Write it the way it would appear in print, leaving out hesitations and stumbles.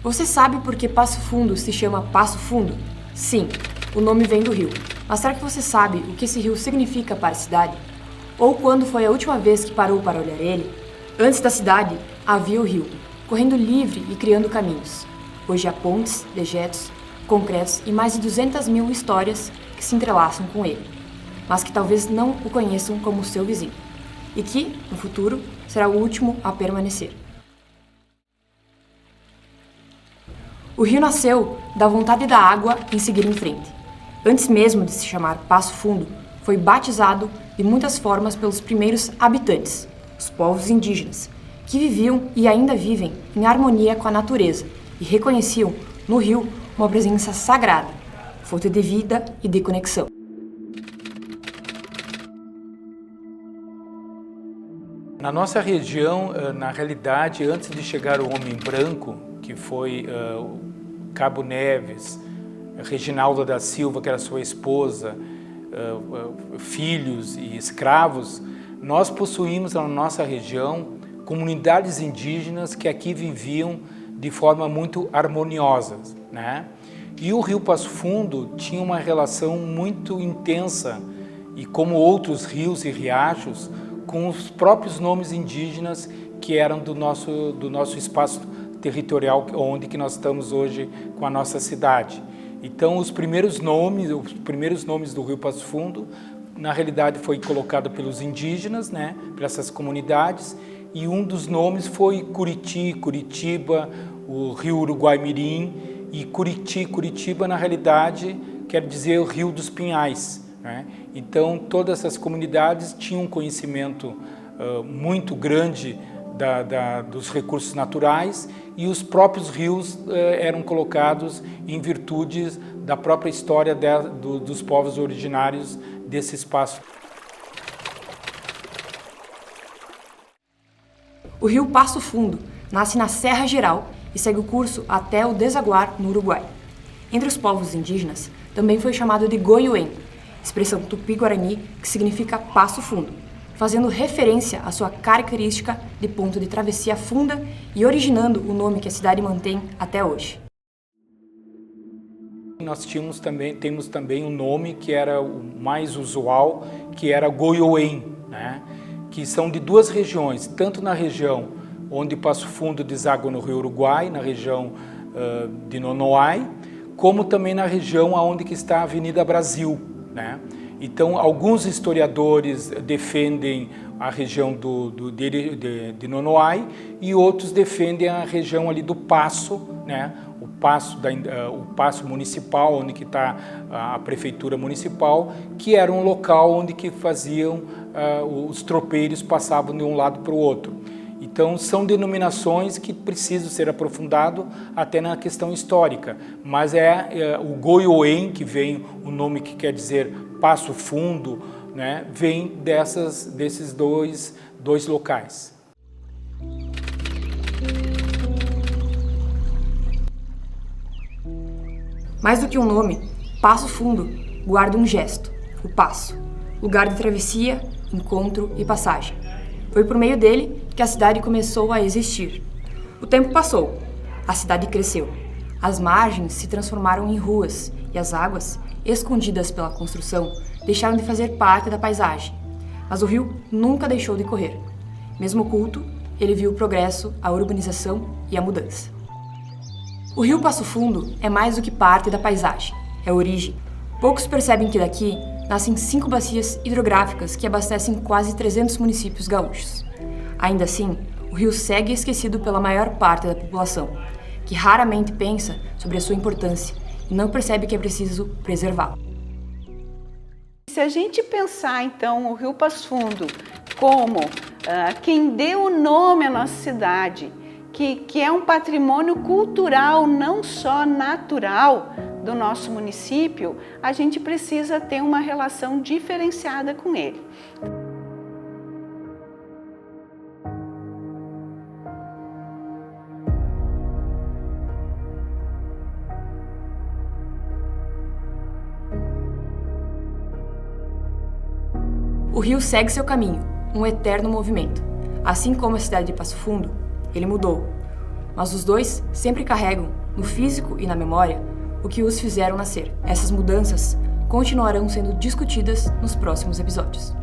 Você sabe por que Passo Fundo se chama Passo Fundo? Sim, o nome vem do rio. Mas será que você sabe o que esse rio significa para a cidade? Ou quando foi a última vez que parou para olhar ele? Antes da cidade, havia o rio, correndo livre e criando caminhos. Hoje há pontes, dejetos, concretos e mais de 200 mil histórias que se entrelaçam com ele, mas que talvez não o conheçam como seu vizinho, e que, no futuro, será o último a permanecer. O rio nasceu da vontade da água em seguir em frente. Antes mesmo de se chamar Passo Fundo, foi batizado de muitas formas pelos primeiros habitantes, os povos indígenas, que viviam e ainda vivem em harmonia com a natureza e reconheciam no rio uma presença sagrada, fonte de vida e de conexão. Na nossa região, na realidade, antes de chegar o homem branco, que foi Cabo Neves, Reginalda da Silva, que era sua esposa, filhos e escravos, nós possuímos na nossa região comunidades indígenas que aqui viviam de forma muito harmoniosa, né? E o Rio Passo Fundo tinha uma relação muito intensa, e como outros rios e riachos, com os próprios nomes indígenas que eram do nosso espaço territorial, onde que nós estamos hoje com a nossa cidade. Então, os primeiros nomes do Rio Passo Fundo, na realidade, foi colocado pelos indígenas, né, por essas comunidades, e um dos nomes foi Curiti, Curitiba, o Rio Uruguai-Mirim, e Curitiba, na realidade, quer dizer o Rio dos Pinhais, né? Então, todas essas comunidades tinham um conhecimento muito grande dos recursos naturais, e os próprios rios eram colocados em virtude da própria história dos povos originários desse espaço. O rio Passo Fundo nasce na Serra Geral e segue o curso até o desaguar no Uruguai. Entre os povos indígenas, também foi chamado de Goiuém, expressão tupi-guarani que significa passo fundo, fazendo referência à sua característica de ponto de travessia funda e originando o nome que a cidade mantém até hoje. Nós temos também um nome que era o mais usual, que era Goiuém, né? Que são de duas regiões, tanto na região onde Passo Fundo deságua no Rio Uruguai, na região de Nonoai, como também na região onde que está a Avenida Brasil, né? Então, alguns historiadores defendem a região de Nonoai e outros defendem a região ali do Passo, né? O Passo Municipal, onde que está a Prefeitura Municipal, que era um local onde que faziam, os tropeiros passavam de um lado para o outro. Então, são denominações que precisam ser aprofundado até na questão histórica, mas o Goiuém, que vem o nome que quer dizer Passo Fundo, né, vem desses dois locais. Mais do que um nome, Passo Fundo guarda um gesto, o passo, lugar de travessia, encontro e passagem. Foi por meio dele que a cidade começou a existir. O tempo passou, a cidade cresceu. As margens se transformaram em ruas e as águas, escondidas pela construção, deixaram de fazer parte da paisagem. Mas o rio nunca deixou de correr. Mesmo oculto, ele viu o progresso, a urbanização e a mudança. O rio Passo Fundo é mais do que parte da paisagem, é origem. Poucos percebem que daqui nascem 5 bacias hidrográficas que abastecem quase 300 municípios gaúchos. Ainda assim, o rio segue esquecido pela maior parte da população, que raramente pensa sobre a sua importância e não percebe que é preciso preservá-lo. Se a gente pensar, então, o Rio Passo Fundo como quem deu o nome à nossa cidade, que é um patrimônio cultural, não só natural, do nosso município, a gente precisa ter uma relação diferenciada com ele. O rio segue seu caminho, um eterno movimento. Assim como a cidade de Passo Fundo, ele mudou. mas os dois sempre carregam, no físico e na memória, o que os fizeram nascer. Essas mudanças continuarão sendo discutidas nos próximos episódios.